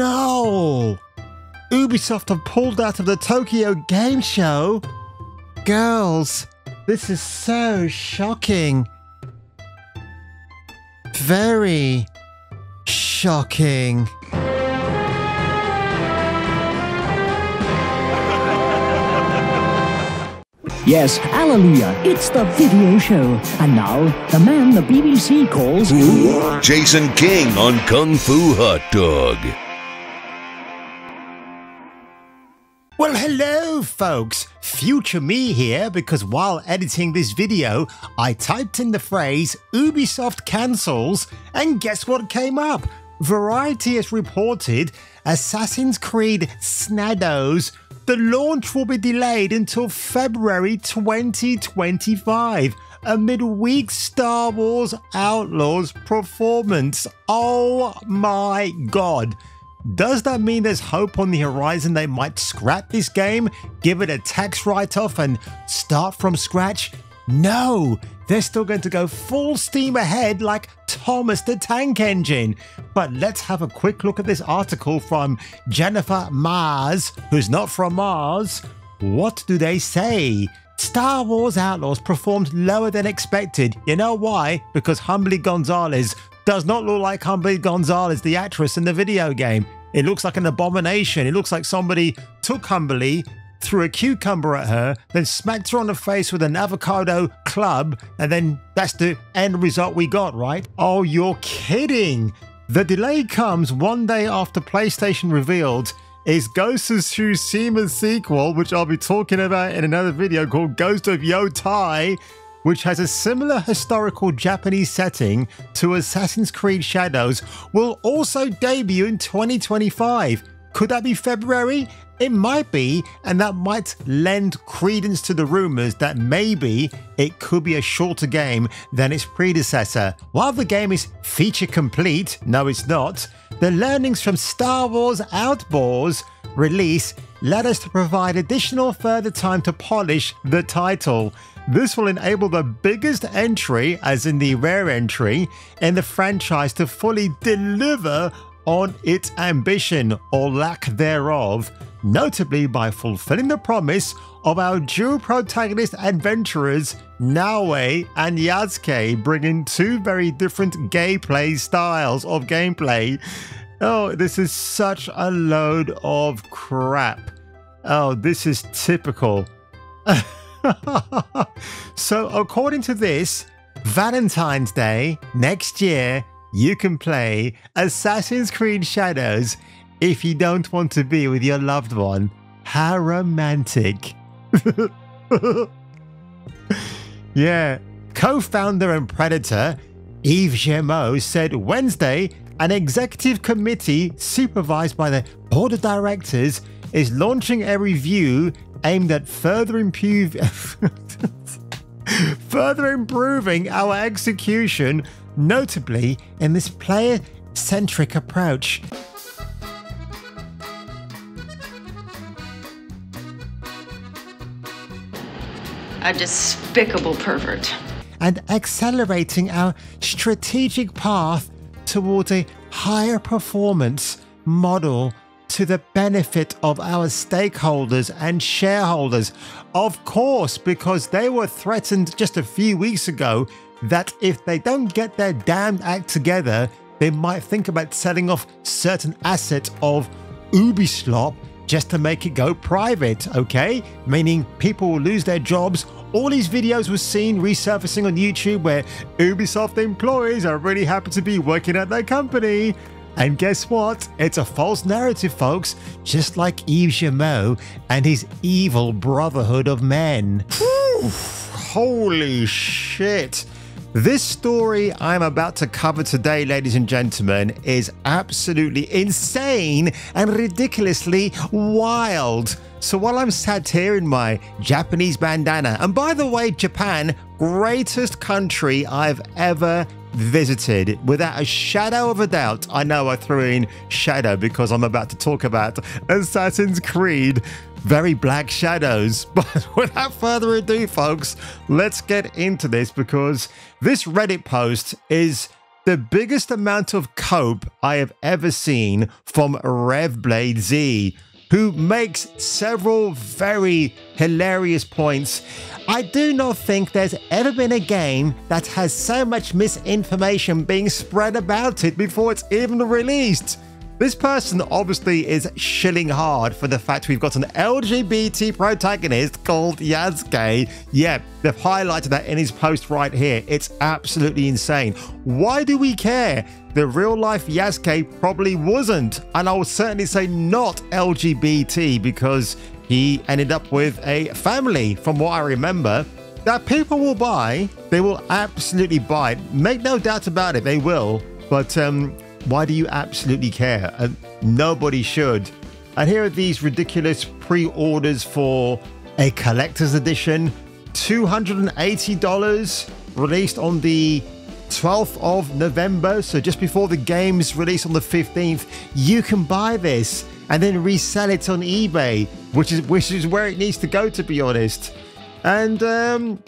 no! Ubisoft have pulled out of the Tokyo Game Show? Girls, this is so shocking. Very shocking. Yes, hallelujah, it's the video show. And now, the man the BBC calls... Jason King on Kung Fu Hot Dog. Well, hello, folks. Future me here, because while editing this video, I typed in the phrase Ubisoft cancels, and guess what came up? Variety has reported Assassin's Creed Shadows. The launch will be delayed until February 2025 amid weak Star Wars Outlaws performance. Oh my god. Does that mean there's hope on the horizon they might scrap this game, give it a tax write-off and start from scratch? No, they're still going to go full steam ahead like Thomas the Tank Engine. But let's have a quick look at this article from Jennifer Mars, who's not from Mars. What do they say? Star Wars Outlaws performed lower than expected. You know why? Because Humbly Gonzalez does not look like Humbly Gonzalez, the actress in the video game. It looks like an abomination. It looks like somebody took Humbly, threw a cucumber at her, then smacked her on the face with an avocado club, and then that's the end result we got, right? Oh, you're kidding! The delay comes one day after PlayStation revealed its Ghost of Tsushima's sequel, which I'll be talking about in another video, called Ghost of Yotai, which has a similar historical Japanese setting to Assassin's Creed Shadows, will also debut in 2025. Could that be February? It might be, and that might lend credence to the rumors that maybe it could be a shorter game than its predecessor. While the game is feature complete, no it's not, the learnings from Star Wars Outlaws release led us to provide additional further time to polish the title. This will enable the biggest entry, as in the rare entry, in the franchise to fully deliver on its ambition or lack thereof, notably by fulfilling the promise of our dual protagonist adventurers Naoe and Yasuke, bringing two very different gameplay styles of gameplay. Oh, this is such a load of crap. Oh, this is typical. So according to this, Valentine's Day next year, you can play Assassin's Creed Shadows if you don't want to be with your loved one. How romantic. Yeah. Co-founder and Predator Yves Guillemot said Wednesday an executive committee supervised by the board of directors is launching a review aimed at further improving our execution, notably in this player-centric approach. A despicable pervert. And accelerating our strategic path towards a higher performance model to the benefit of our stakeholders and shareholders. Of course, because they were threatened just a few weeks ago that if they don't get their damned act together, they might think about selling off certain assets of Ubisoft just to make it go private, okay? Meaning people will lose their jobs. All these videos were seen resurfacing on YouTube where Ubisoft employees are really happy to be working at their company. And guess what? It's a false narrative, folks, just like Yves Guillemot and his evil brotherhood of men. Whew, holy shit. This story I'm about to cover today, ladies and gentlemen, is absolutely insane and ridiculously wild. So while I'm sat here in my Japanese bandana, and by the way, Japan, greatest country I've ever visited, without a shadow of a doubt. I know I threw in shadow because I'm about to talk about Assassin's Creed, very black shadows. But without further ado, folks, let's get into this, because this Reddit post is the biggest amount of cope I have ever seen from Revblade Z, who makes several very hilarious points. I do not think there's ever been a game that has so much misinformation being spread about it before it's even released. This person obviously is shilling hard for the fact we've got an LGBT protagonist called Yasuke. Yeah, they've highlighted that in his post right here. It's absolutely insane. Why do we care? The real life Yasuke probably wasn't, and I would certainly say not LGBT, because he ended up with a family, from what I remember, that people will buy. They will absolutely buy it. Make no doubt about it, they will. But why do you absolutely care? Nobody should. And here are these ridiculous pre-orders for a collector's edition. $280, released on the 12th of November, so just before the game's release on the 15th. You can buy this and then resell it on eBay, which is where it needs to go, to be honest. And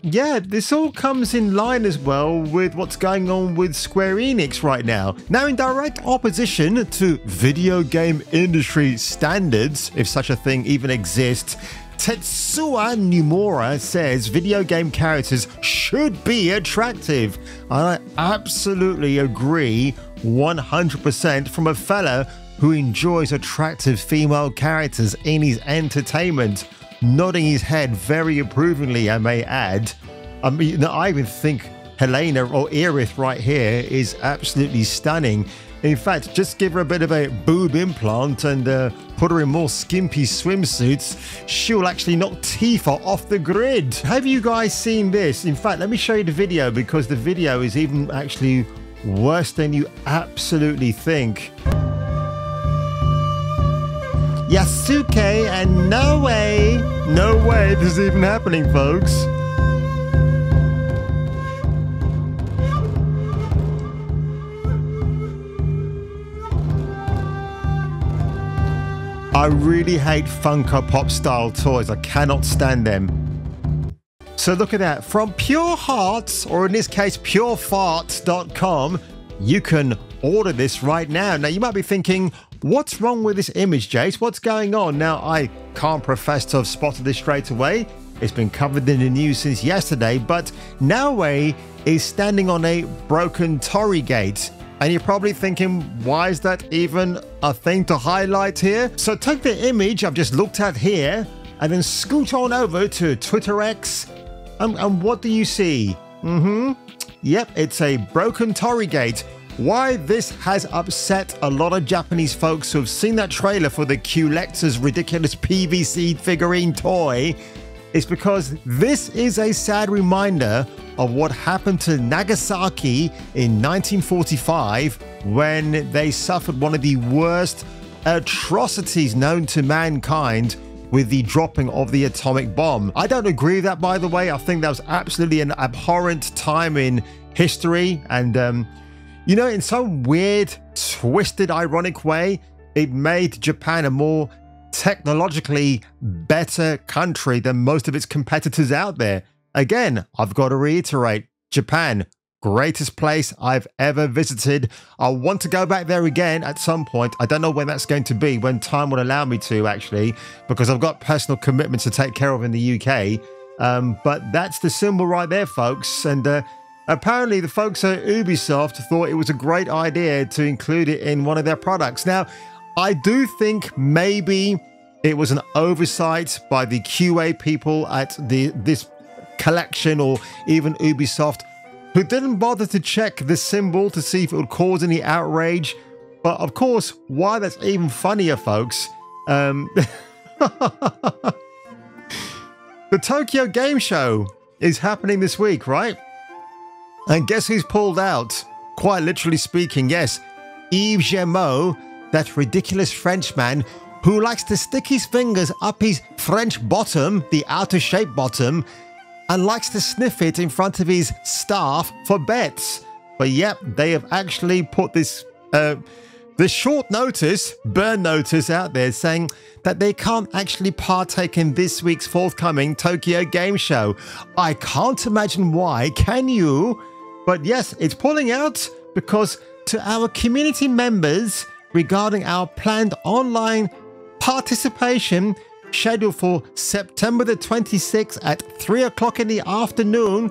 yeah, this all comes in line as well with what's going on with Square Enix right now. Now, in direct opposition to video game industry standards, if such a thing even exists, Tetsuya Nomura says video game characters should be attractive. I absolutely agree 100% from a fella who enjoys attractive female characters in his entertainment. Nodding his head very approvingly, I may add. I mean, I even think Helena or Aerith right here is absolutely stunning. In fact, just give her a bit of a boob implant and put her in more skimpy swimsuits. She'll actually knock Tifa off the grid. Have you guys seen this? In fact, let me show you the video, because the video is even actually worse than you absolutely think. Yasuke, and no way this is even happening, folks. I really hate Funko Pop style toys. I cannot stand them. So look at that. From Pure Hearts, or in this case purefarts.com, you can order this right now. Now you might be thinking, what's wrong with this image, Jace? What's going on? Now, I can't profess to have spotted this straight away. It's been covered in the news since yesterday, but Naue is standing on a broken Torii gate. And you're probably thinking, why is that even a thing to highlight here? So take the image I've just looked at here and then scoot on over to Twitter X. And what do you see? Yep, it's a broken Torii gate. Why this has upset a lot of Japanese folks who have seen that trailer for the Q-Lector's ridiculous PVC figurine toy is because this is a sad reminder of what happened to Nagasaki in 1945 when they suffered one of the worst atrocities known to mankind with the dropping of the atomic bomb. I don't agree with that, by the way. I think that was absolutely an abhorrent time in history, and you know, in some weird, twisted, ironic way, it made Japan a more technologically better country than most of its competitors out there. Again, I've got to reiterate, Japan, greatest place I've ever visited. I want to go back there again at some point. I don't know when that's going to be, when time will allow me to, actually, because I've got personal commitments to take care of in the UK. But that's the symbol right there, folks. And apparently the folks at Ubisoft thought it was a great idea to include it in one of their products. Now, I do think maybe it was an oversight by the QA people at this collection, or even Ubisoft, who didn't bother to check the symbol to see if it would cause any outrage. But of course, why that's even funnier, folks, the Tokyo Game Show is happening this week, right? And guess who's pulled out? Quite literally speaking, yes, Yves Gemot, that ridiculous Frenchman who likes to stick his fingers up his French bottom, the outer shape bottom, and likes to sniff it in front of his staff for bets. But yep, they have actually put this short notice, burn notice out there saying that they can't actually partake in this week's forthcoming Tokyo Game Show. I can't imagine why, can you? But yes, it's pulling out because to our community members regarding our planned online participation scheduled for September the 26th at 3 o'clock in the afternoon,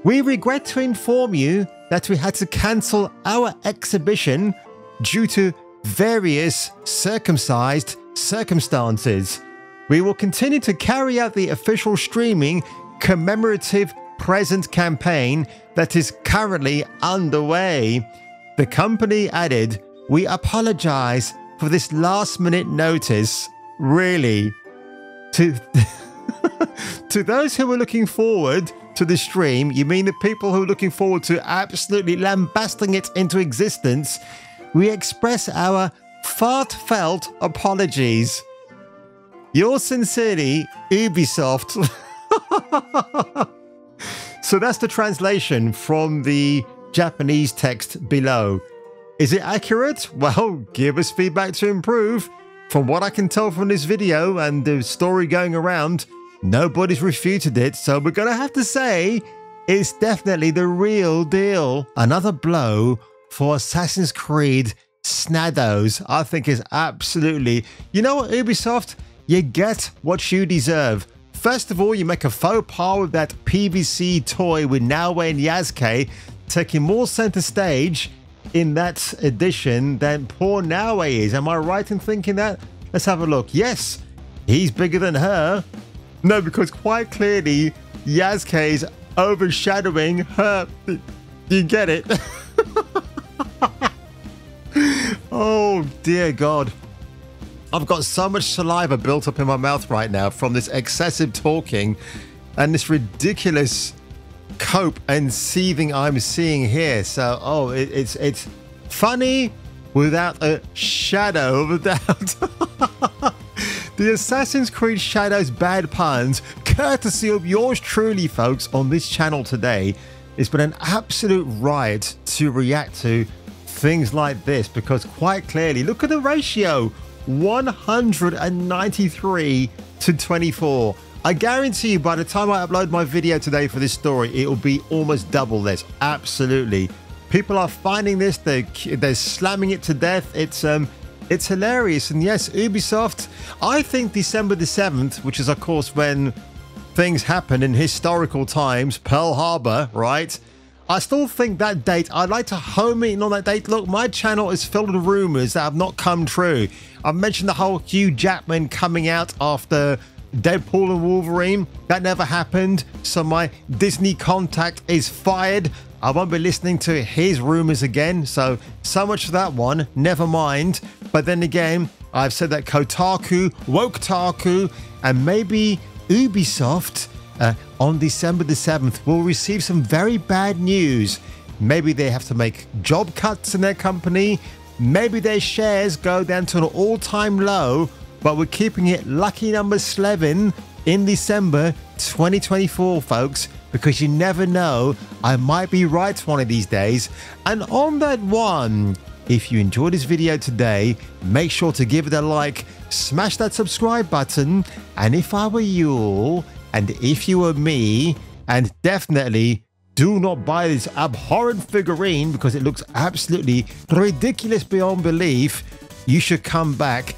we regret to inform you that we had to cancel our exhibition due to various circumstances. We will continue to carry out the official streaming commemorative present campaign that is currently underway. The company added, "We apologize for this last minute notice." Really? To those who were looking forward to the stream, you mean the people who are looking forward to absolutely lambasting it into existence, we express our heartfelt apologies. Yours sincerely, Ubisoft. So that's the translation from the Japanese text below. Is it accurate? Well, give us feedback to improve. From what I can tell from this video and the story going around, nobody's refuted it, so we're gonna have to say it's definitely the real deal. Another blow for Assassin's Creed Snados, I think, is absolutely... You know what, Ubisoft? You get what you deserve. First of all, you make a faux pas with that PVC toy with Naoe and Yasuke, taking more center stage in that edition than poor Naoe is. Am I right in thinking that? Let's have a look. Yes, he's bigger than her. No, because quite clearly Yasuke is overshadowing her. You get it? Oh dear God. I've got so much saliva built up in my mouth right now from this excessive talking and this ridiculous cope and seething I'm seeing here. So, oh, it's funny without a shadow of a doubt. The Assassin's Creed Shadows bad puns, courtesy of yours truly, folks, on this channel today. It's been an absolute riot to react to things like this because quite clearly, look at the ratio. 193 to 24. I guarantee you by the time I upload my video today for this story, it will be almost double this. Absolutely. People are finding this, they're slamming it to death. It's hilarious. And yes, Ubisoft, I think December the 7th, which is of course when things happen in historical times, Pearl Harbor, right? I still think that date, I'd like to home in on that date. Look, my channel is filled with rumors that have not come true. I've mentioned the whole Hugh Jackman coming out after Deadpool and Wolverine. That never happened. So my Disney contact is fired. I won't be listening to his rumors again. So much for that one. Never mind. But then again, I've said that Kotaku, Woketaku, and maybe Ubisoft on December the 7th will receive some very bad news. Maybe they have to make job cuts in their company. Maybe their shares go down to an all-time low, but we're keeping it lucky number 11 in December 2024, folks, because you never know, I might be right one of these days. And on that one, if you enjoyed this video today, make sure to give it a like, smash that subscribe button, and if I were you, and if you were me, and definitely do not buy this abhorrent figurine because it looks absolutely ridiculous beyond belief, you should come back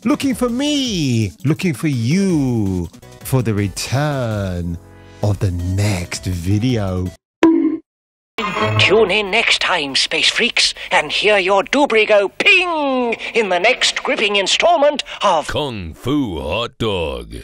looking for me, looking for you for the return of the next video. Tune in next time, Space Freaks, and hear your doobry go ping in the next gripping installment of Kung Fu Hot Dog.